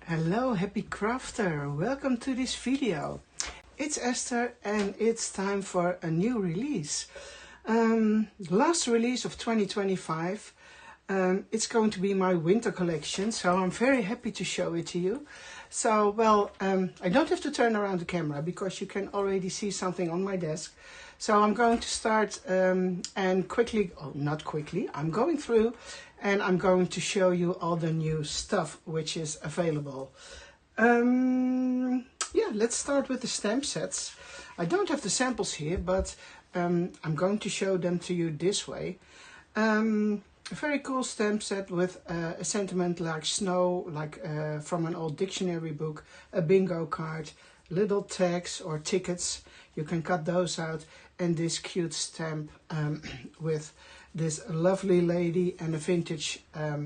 Hello happy crafter, welcome to this video. It's Esther and it's time for a new release. Last release of 2025. It's going to be my winter collection, so I'm very happy to show it to you. So, well, I don't have to turn around the camera because you can already see something on my desk. So I'm going to start and quickly, oh not quickly, I'm going through and I'm going to show you all the new stuff which is available. Yeah, let's start with the stamp sets. I don't have the samples here, but I'm going to show them to you this way. A very cool stamp set with a sentiment like snow, like from an old dictionary book, a bingo card, little tags or tickets. You can cut those out, and this cute stamp with this lovely lady and a vintage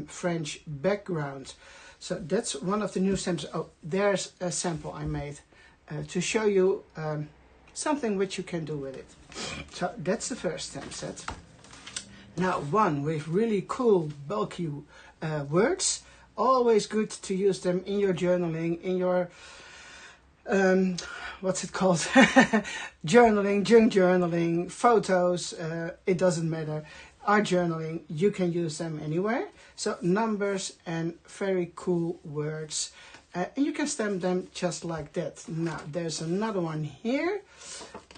French background. So that's one of the new stamps. Oh, there's a sample I made to show you something which you can do with it. So that's the first stamp set. Now one with really cool bulky words. Always good to use them in your journaling, in your what's it called? Journaling, junk journaling, photos, it doesn't matter. Art journaling, you can use them anywhere. So numbers and very cool words. And you can stamp them just like that. Now there's another one here.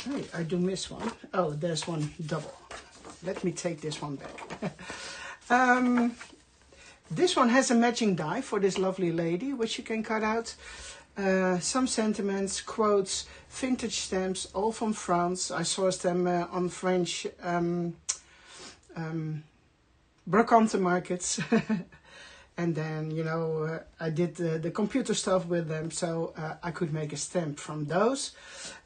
Hey, I do miss one. Oh, there's one double. Let me take this one back. This one has a matching die for this lovely lady, which you can cut out. Some sentiments, quotes, vintage stamps, all from France. I sourced them on French brocante markets. And then, you know, I did the computer stuff with them, so I could make a stamp from those.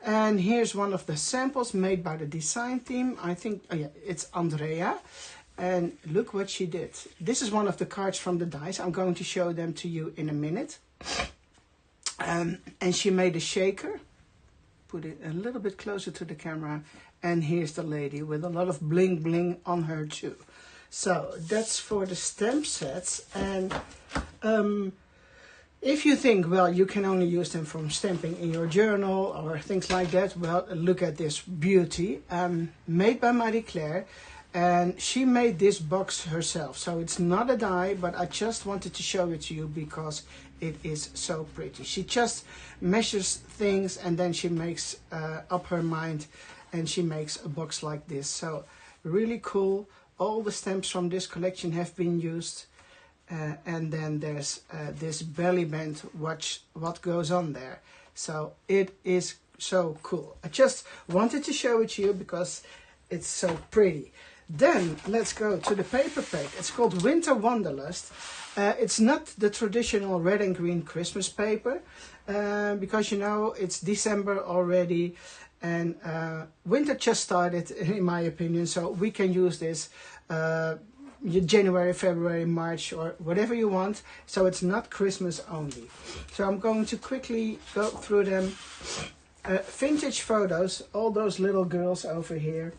And here's one of the samples made by the design team. I think, oh yeah, it's Andrea. And look what she did. This is one of the cards from the dice. I'm going to show them to you in a minute. And she made a shaker. Put it a little bit closer to the camera. And here's the lady with a lot of bling bling on her too. So that's for the stamp sets. And if you think, well, you can only use them from stamping in your journal or things like that, well, look at this beauty. Made by Marie Claire. And she made this box herself. So it's not a die, but I just wanted to show it to you because it is so pretty. She just measures things and then she makes up her mind and she makes a box like this. So really cool. All the stamps from this collection have been used. And then there's this belly band, watch what goes on there. So it is so cool. I just wanted to show it to you because it's so pretty. Then let's go to the paper pack. It's called Winter Wanderlust. It's not the traditional red and green Christmas paper because, you know, it's December already and winter just started, in my opinion, so we can use this January, February, March or whatever you want. So it's not Christmas only. So I'm going to quickly go through them. Vintage photos, all those little girls over here.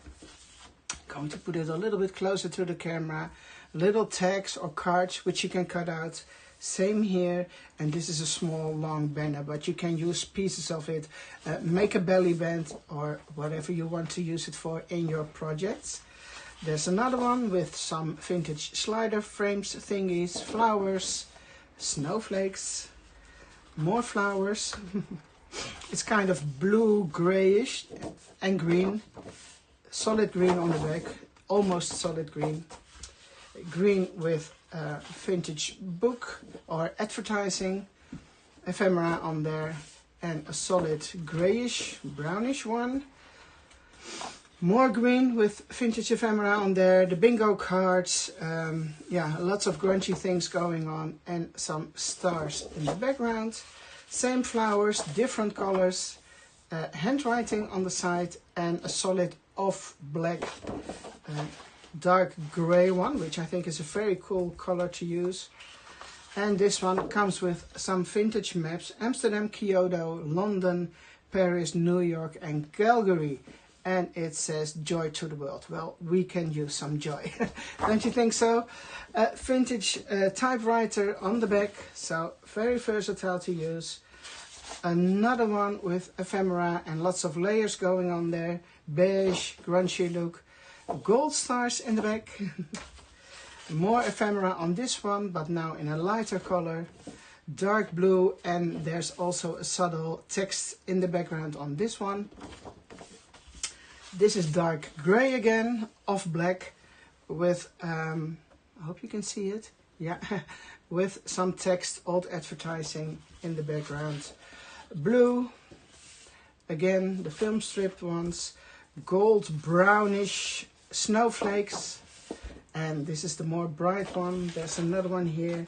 Going to put it a little bit closer to the camera. Little tags or cards which you can cut out. Same here, and this is a small long banner, but you can use pieces of it. Make a belly band or whatever you want to use it for in your projects. There's another one with some vintage slider frames, thingies, flowers, snowflakes, more flowers. It's kind of blue, grayish and green. Solid green on the back, almost solid green. Green with a vintage book or advertising, ephemera on there, and a solid grayish, brownish one. More green with vintage ephemera on there, the bingo cards, yeah, lots of grungy things going on, and some stars in the background. Same flowers, different colors, handwriting on the side, and a solid off black dark gray one, which I think is a very cool color to use. And this one comes with some vintage maps: Amsterdam, Kyoto, London, Paris, New York and Calgary. and it says joy to the world. Well, we can use some joy. Don't you think so? Vintage typewriter on the back, so very versatile to use. Another one with ephemera and lots of layers going on there. Beige, grungy look. Gold stars in the back. More ephemera on this one, but now in a lighter color. Dark blue, and there's also a subtle text in the background on this one. This is dark gray again, off black, with, I hope you can see it, yeah, with some text, old advertising in the background. Blue, again, the film stripped ones, gold brownish snowflakes, and this is the more bright one. There's another one here.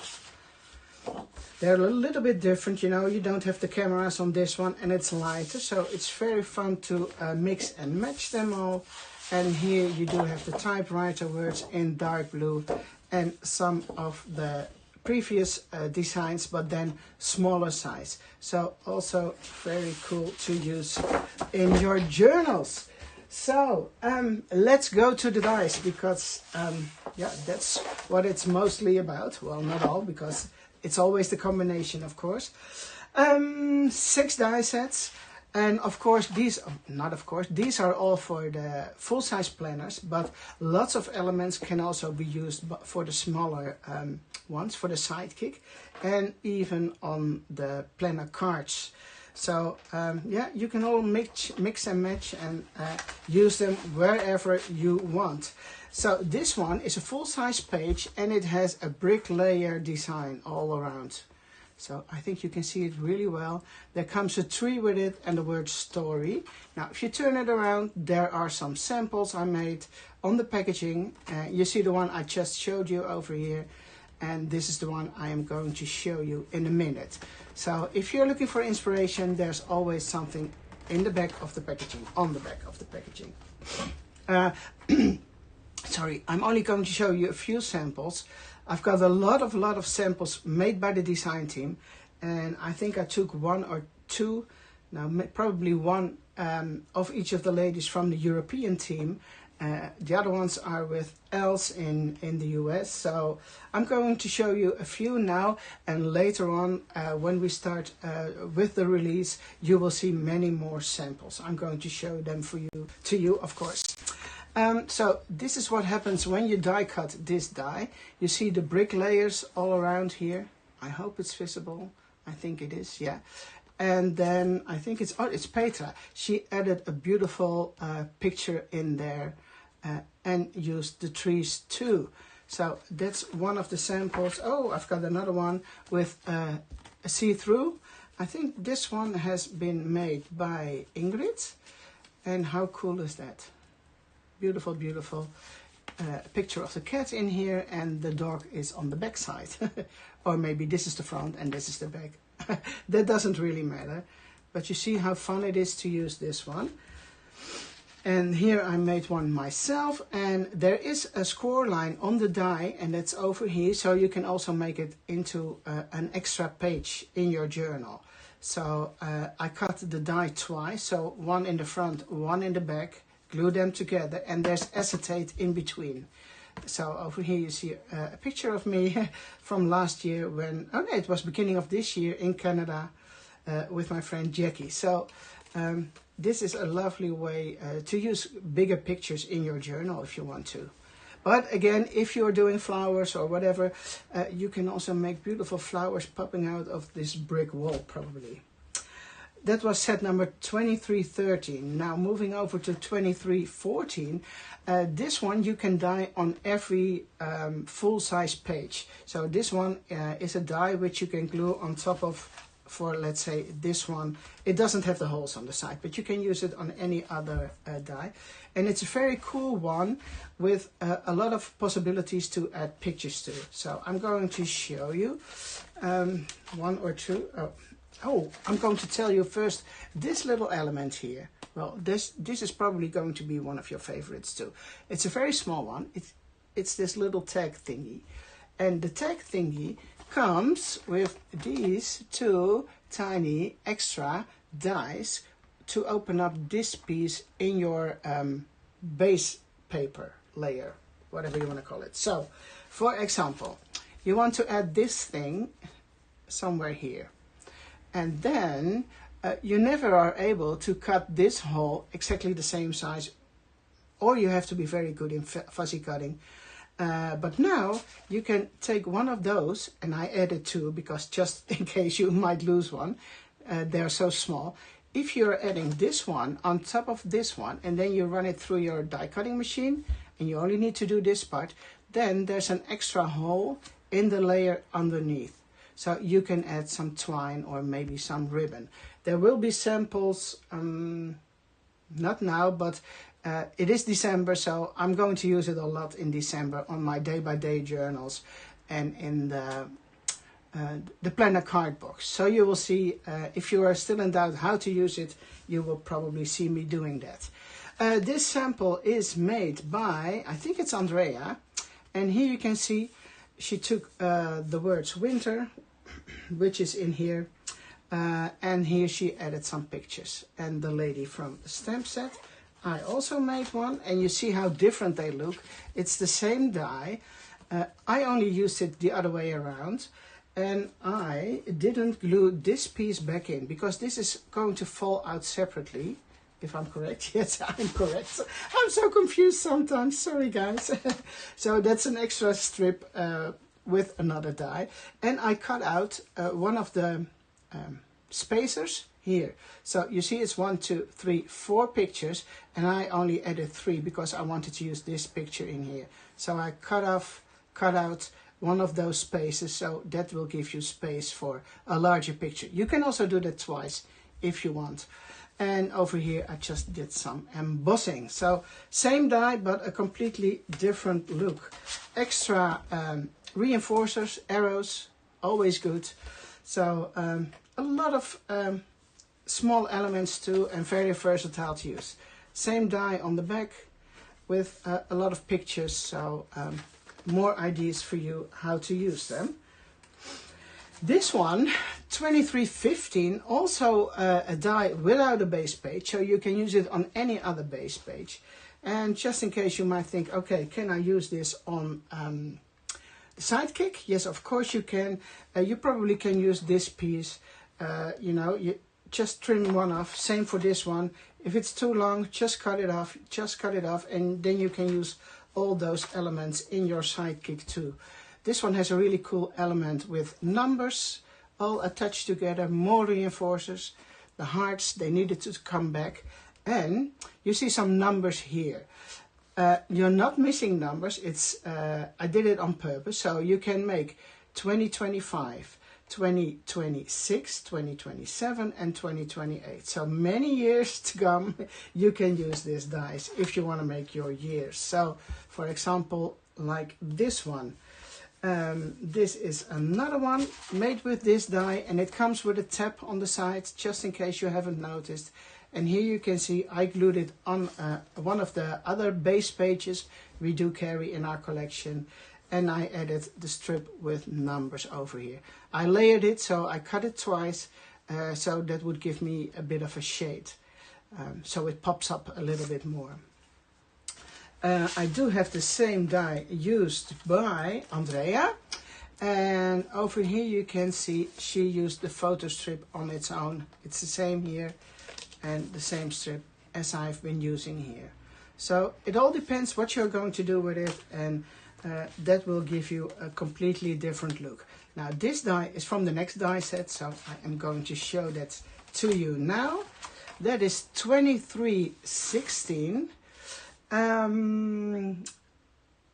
They're a little bit different, you know, you don't have the cameras on this one, and it's lighter, so it's very fun to mix and match them all. And here you do have the typewriter words in dark blue and some of the previous designs, but then smaller size. So also very cool to use in your journals. So let's go to the dies, because yeah, that's what it's mostly about. Well, not all, because it's always the combination, of course. 6 die sets. And of course, these are all for the full-size planners, but lots of elements can also be used for the smaller ones, for the sidekick, and even on the planner cards. So yeah, you can all mix and match and use them wherever you want. So this one is a full-size page, and it has a brick layer design all around. So I think you can see it really well. There comes a tree with it and the word story. Now, if you turn it around, there are some samples I made on the packaging. You see the one I just showed you over here. And this is the one I am going to show you in a minute. So if you're looking for inspiration, there's always something in the back of the packaging, on the back of the packaging. Sorry, I'm only going to show you a few samples. I've got a lot of samples made by the design team, and I think I took 1 or 2, now probably one of each of the ladies from the European team. The other ones are with Els in the US. So I'm going to show you a few now, and later on when we start with the release, you will see many more samples. I'm going to show them to you, of course. So this is what happens when you die cut this die. You see the brick layers all around here. I hope it's visible. I think it is, yeah. And then I think it's Petra. She added a beautiful picture in there and used the trees too. So that's one of the samples. Oh, I've got another one with a see-through. I think this one has been made by Ingrid. And how cool is that? Beautiful, beautiful picture of the cat in here, and the dog is on the back side. Or maybe this is the front and this is the back. That doesn't really matter. But you see how fun it is to use this one. And here I made one myself, and there is a score line on the die, and that's over here. So you can also make it into an extra page in your journal. So I cut the die twice, so one in the front, one in the back. Glue them together, and there's acetate in between. So over here you see a picture of me from last year when, oh no, it was beginning of this year in Canada with my friend Jackie. So this is a lovely way to use bigger pictures in your journal if you want to. But again, if you're doing flowers or whatever, you can also make beautiful flowers popping out of this brick wall probably. That was set number 2313. Now moving over to 2314. This one you can die on every full-size page. So this one is a die which you can glue on top of, for let's say this one. It doesn't have the holes on the side, but you can use it on any other die. And it's a very cool one with a lot of possibilities to add pictures to. So I'm going to show you 1 or 2. Oh, I'm going to tell you first this little element here. Well, this is probably going to be one of your favorites too. It's a very small one. It's this little tag thingy. And the tag thingy comes with these 2 tiny extra dies to open up this piece in your base paper layer, whatever you want to call it. So, for example, you want to add this thing somewhere here. And then you never are able to cut this hole exactly the same size, or you have to be very good in fuzzy cutting. But now you can take one of those, and I added two because just in case you might lose one, they're so small. If you're adding this one on top of this one, and then you run it through your die cutting machine, and you only need to do this part, then there's an extra hole in the layer underneath. So you can add some twine or maybe some ribbon. There will be samples, not now, but it is December, so I'm going to use it a lot in December on my day-by-day journals and in the planner card box. So you will see, if you are still in doubt how to use it, you will probably see me doing that. This sample is made by, I think it's Andrea, and here you can see she took the words winter, which is in here, and here she added some pictures, and the lady from the stamp set. I also made one, and you see how different they look. It's the same die. I only used it the other way around, and I didn't glue this piece back in because this is going to fall out separately. If I'm correct. Yes, I'm correct. I'm so confused sometimes. Sorry, guys. So that's an extra strip with another die. And I cut out one of the spacers here. So you see it's 1, 2, 3, 4 pictures. And I only added 3 because I wanted to use this picture in here. So I cut out one of those spaces. So that will give you space for a larger picture. You can also do that twice if you want. And over here I just did some embossing. So same die but a completely different look. Extra reinforcers, arrows, always good. So a lot of small elements too, and very versatile to use. Same die on the back with a lot of pictures, so more ideas for you how to use them. This one, 2315, also a die without a base page, so you can use it on any other base page. And just in case you might think, okay, can I use this on the sidekick? Yes, of course you can. You probably can use this piece. You know, you just trim one off. Same for this one. If it's too long, just cut it off. Just cut it off, and then you can use all those elements in your sidekick too. This one has a really cool element with numbers all attached together, more reinforcers. The hearts, they needed to come back. And you see some numbers here. You're not missing numbers. It's I did it on purpose. So you can make 2025, 2026, 2027 and 2028. So many years to come you can use this dies if you want to make your years. So for example, like this one. This is another one made with this die, and it comes with a tab on the side just in case you haven't noticed. And here you can see I glued it on one of the other base pages we do carry in our collection, and I added the strip with numbers over here. I layered it, so I cut it twice, so that would give me a bit of a shade, so it pops up a little bit more. I do have the same die used by Andrea, and over here you can see she used the photo strip on its own. It's the same here and the same strip as I've been using here. So it all depends what you're going to do with it, and that will give you a completely different look. Now this die is from the next die set, so I am going to show that to you now. That is 2316.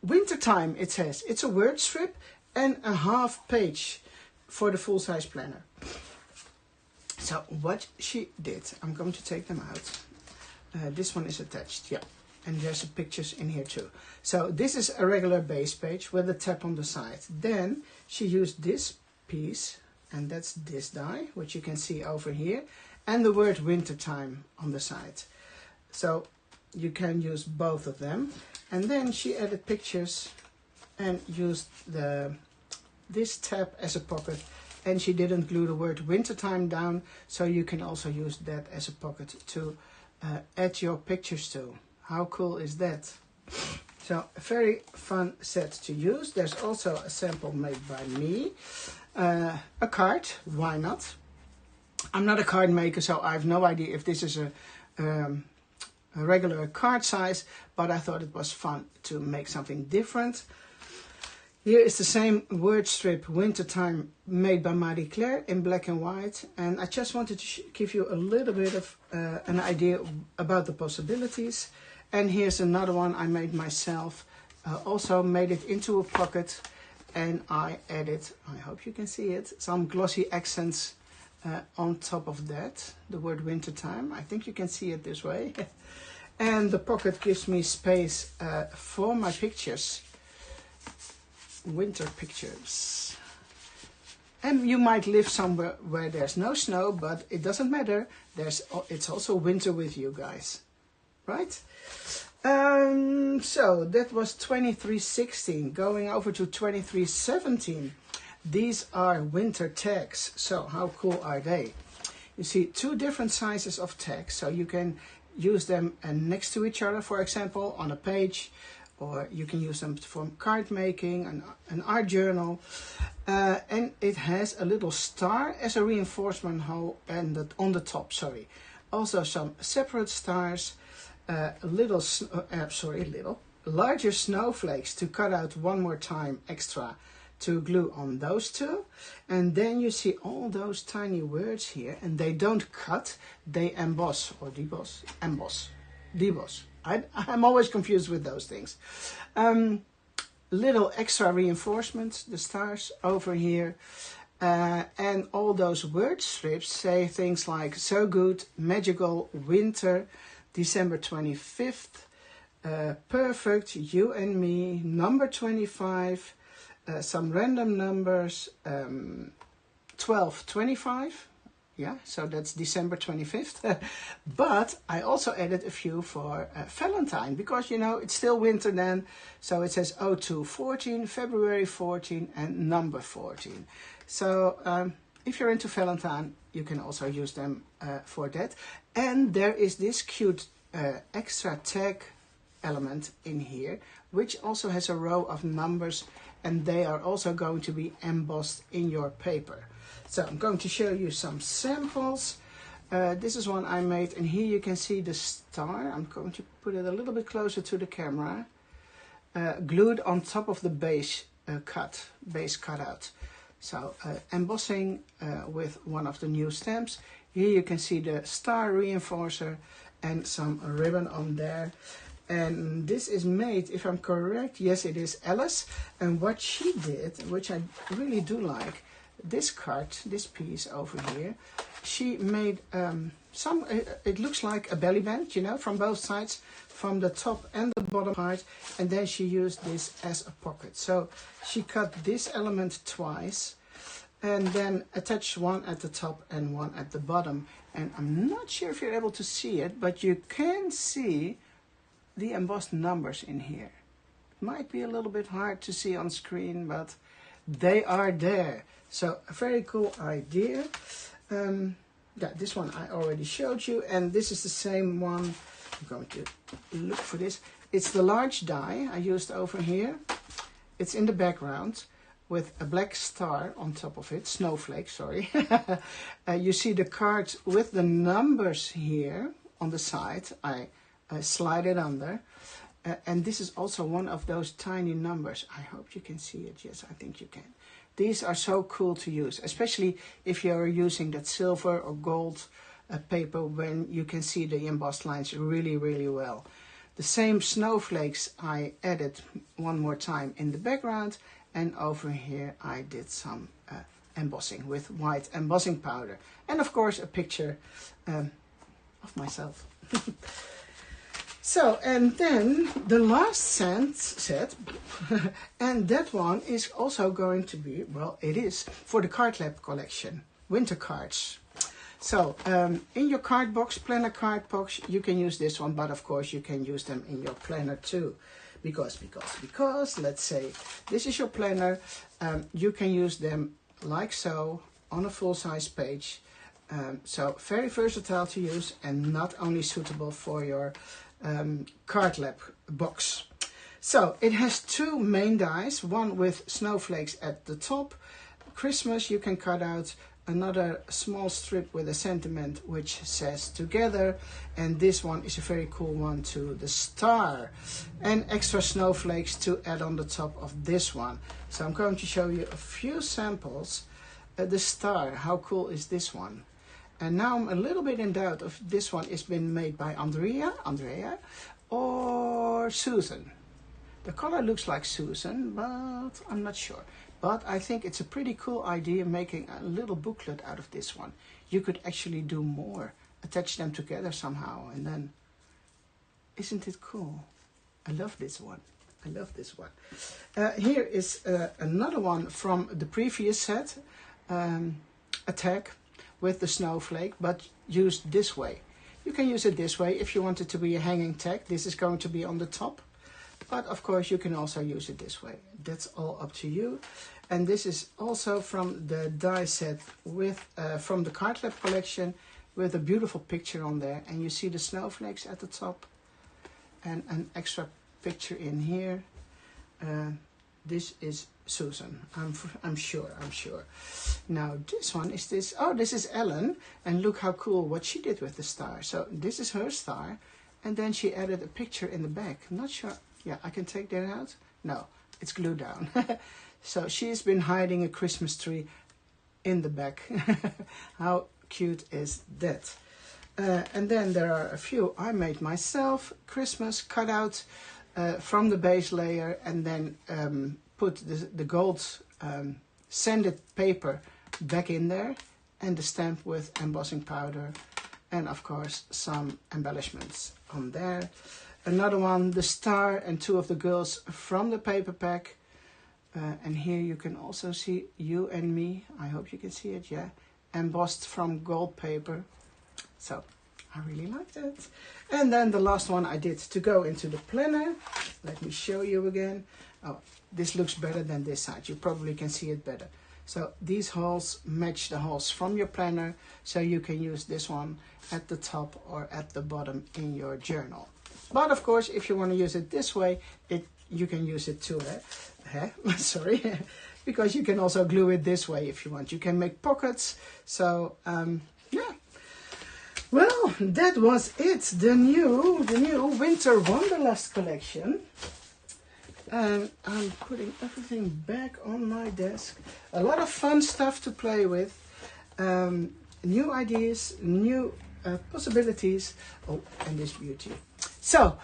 Wintertime, it says. It's a word strip and a half page for the full-size planner. So what she did, I'm going to take them out. This one is attached, yeah. And there's pictures in here too. So this is a regular base page with a tab on the side. Then she used this piece, and that's this die, which you can see over here, and the word wintertime on the side. So you can use both of them. And then she added pictures and used this tab as a pocket, and she didn't glue the word wintertime down, so you can also use that as a pocket to add your pictures to. How cool is that? So a very fun set to use. There's also a sample made by me. A card, why not? I'm not a card maker, so I have no idea if this is a regular card size, but I thought it was fun to make something different. Here is the same word strip, Wintertime, made by Marie Claire in black and white. And I just wanted to give you a little bit of an idea about the possibilities. And here's another one I made myself. Also made it into a pocket, and I added, I hope you can see it, some glossy accents on top of that. The word wintertime, I think you can see it this way. And the pocket gives me space for my pictures. Winter pictures. And you might live somewhere where there's no snow, but it doesn't matter. It's also winter with you guys, right? So that was 2316. Going over to 2317. These are winter tags. So how cool are they? You see two different sizes of tags, so you can use them next to each other, for example, on a page, or you can use them for card making, an art journal. And it has a little star as a reinforcement hole and on the top, sorry. Also some separate stars, larger snowflakes to cut out one more time extra to glue on those two. And then you see all those tiny words here, and they don't cut, they emboss or deboss, emboss, deboss. I'm always confused with those things. Little extra reinforcements, the stars over here, and all those word strips say things like so good, magical, winter, December 25th, perfect, you and me, number 25, some random numbers, 1225. Yeah, so that's December 25th. But I also added a few for Valentine, because, you know, it's still winter then. So it says 0214, February 14, and number 14. So if you're into Valentine, you can also use them for that. And there is this cute extra tag element in here, which also has a row of numbers, and they are also going to be embossed in your paper. So I'm going to show you some samples. This is one I made, and here you can see the star. I'm going to put it a little bit closer to the camera. Glued on top of the base cutout. So embossing with one of the new stamps. Here you can see the star reinforcer and some ribbon on there. And this is made, if I'm correct, yes it is Alice. And what she did, which I really do like, this card, this piece over here, she made it looks like a belly band, you know, from both sides, from the top and the bottom part, and then she used this as a pocket. So she cut this element twice and then attached one at the top and one at the bottom. And I'm not sure if you're able to see it, but you can see the embossed numbers in here. It might be a little bit hard to see on screen, but they are there. So a very cool idea. Yeah, this one I already showed you, and this is the same one. I'm going to look for this. It's the large die I used over here. It's in the background with a black star on top of it, snowflake, sorry. You see the card with the numbers here on the side. I slide it under. And this is also one of those tiny numbers. I hope you can see it. Yes, I think you can. These are so cool to use, especially if you're using that silver or gold paper, when you can see the embossed lines really, really well. The same snowflakes I added one more time in the background, and over here I did some embossing with white embossing powder. And of course a picture of myself. So, and then the last set, and that one is also going to be, well, it is for the cardlab collection, winter cards. So, in your card box, planner card box, you can use this one, but of course you can use them in your planner too. Because, let's say, this is your planner, you can use them like so, on a full-size page. So very versatile to use and not only suitable for your cardlab box. So it has two main dies, one with snowflakes at the top. Christmas, you can cut out another small strip with a sentiment which says together, and this one is a very cool one to the star, and extra snowflakes to add on the top of this one. So I'm going to show you a few samples. The star, how cool is this one? And now I'm a little bit in doubt if this one is been made by Andrea or Susan. The color looks like Susan, but I'm not sure. But I think it's a pretty cool idea making a little booklet out of this one. You could actually do more, attach them together somehow, and then, isn't it cool? I love this one. I love this one. Here is another one from the previous set, a tag with the snowflake, but used this way. You can use it this way if you want it to be a hanging tag. This is going to be on the top. But of course you can also use it this way. That's all up to you. And this is also from the die set with from the cardlab collection, with a beautiful picture on there. And you see the snowflakes at the top and an extra picture in here. This is Susan. I'm sure. Now this one is this. Oh, this is Ellen. And look how cool what she did with the star. So this is her star. And then she added a picture in the back. I'm not sure. Yeah, I can take that out. No, it's glued down. So she's been hiding a Christmas tree in the back. How cute is that? And then there are a few I made myself. Christmas cut out from the base layer, and then put the gold sanded paper back in there, and the stamp with embossing powder, and of course some embellishments on there. Another one, the star and two of the girls from the paper pack. And here you can also see you and me. I hope you can see it, yeah. Embossed from gold paper. So I really like that. And then the last one I did to go into the planner. Let me show you again. Oh, this looks better than this side. You probably can see it better. So these holes match the holes from your planner. So you can use this one at the top or at the bottom in your journal. But of course, if you want to use it this way, you can use it too. Sorry, because you can also glue it this way if you want. You can make pockets. So yeah. Well, that was it. The new Winter Wanderlust Collection. And I'm putting everything back on my desk. A lot of fun stuff to play with. New ideas, new possibilities. Oh, and this beauty. So,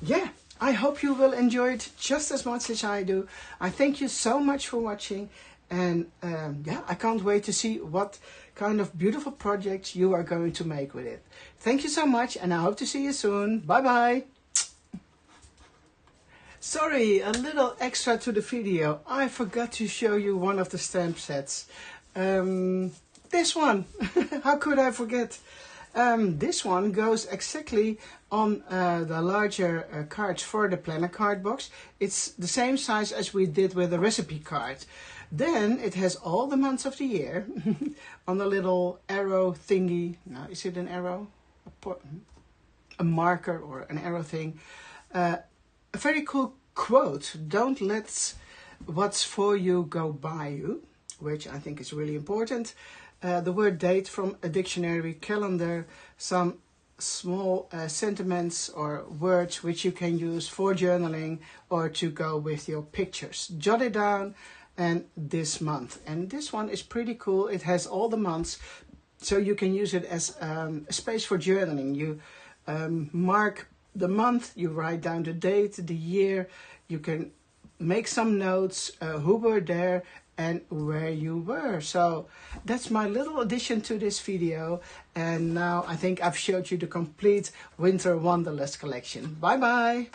yeah, I hope you will enjoy it just as much as I do. I thank you so much for watching. And yeah, I can't wait to see what kind of beautiful projects you are going to make with it. Thank you so much, and I hope to see you soon. Bye-bye. Sorry, a little extra to the video. I forgot to show you one of the stamp sets. This one. How could I forget? This one goes exactly on the larger cards for the planner card box. It's the same size as we did with the recipe card. Then it has all the months of the year on a little arrow thingy. Now, is it an arrow? A marker or an arrow thing. A very cool quote. Don't let what's for you go by you, which I think is really important. The word date from a dictionary, calendar, some small sentiments or words which you can use for journaling or to go with your pictures. Jot it down, and this month. And this one is pretty cool. It has all the months, so you can use it as a space for journaling. You mark the month, you write down the date, the year, you can make some notes, who were there and where you were. So that's my little addition to this video, and now I think I've showed you the complete Winter Wanderlust collection. Bye bye.